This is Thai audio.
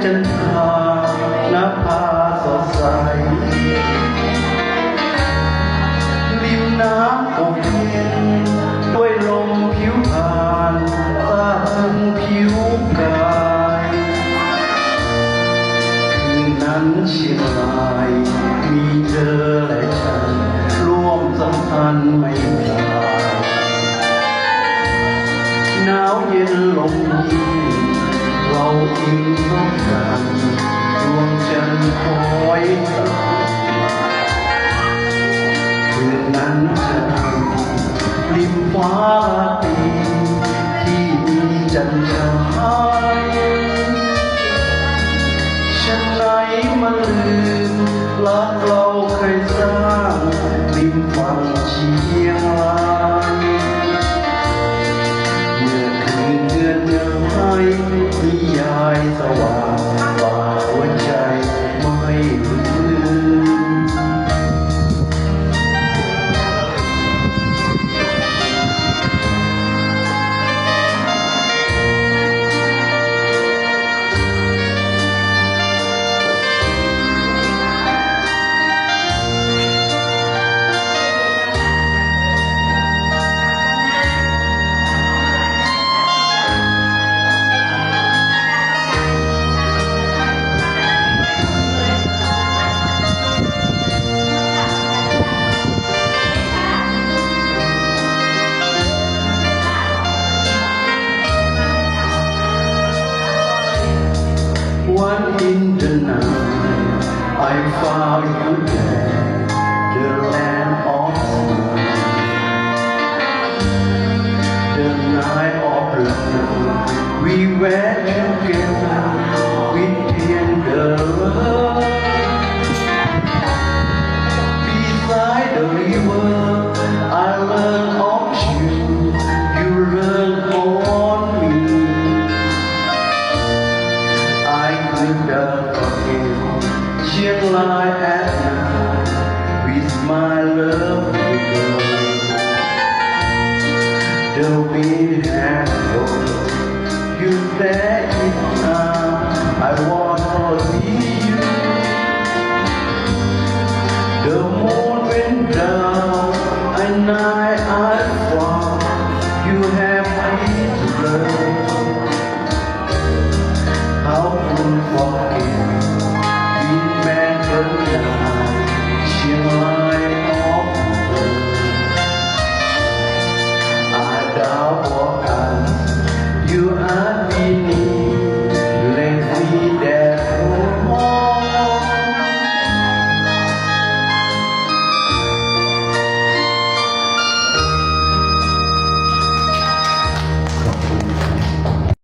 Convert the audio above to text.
จันทรานภาสดใสริมน้ำอบเย็นด้วยลมผิวผ่านซาบผิวกายคืนนั้นเชียงรายมีเธอและฉันร่วมสัมพันธ์ไม่คลายหนาวเย็นลมยิ่งเราอิงน้องกันดวงจันทร์คอยตามคืนนั้นจะริมฟ้าตีที่มีจันทร์ฉายฉันไหนมาลืมรักเราเคยสร้างริมฝั่งเชียงรายเมื่อคืนเดือนเดือนไทยนิยายสว่างว่าหัวใจไม่ลืมOne in the night, I found you there, the land of snow, the night of love. We were together with tender love. Beside the river, I learned of you, you learned on me. I could not forget Chiang Mai at night with my lovely girl. The wind had blown you there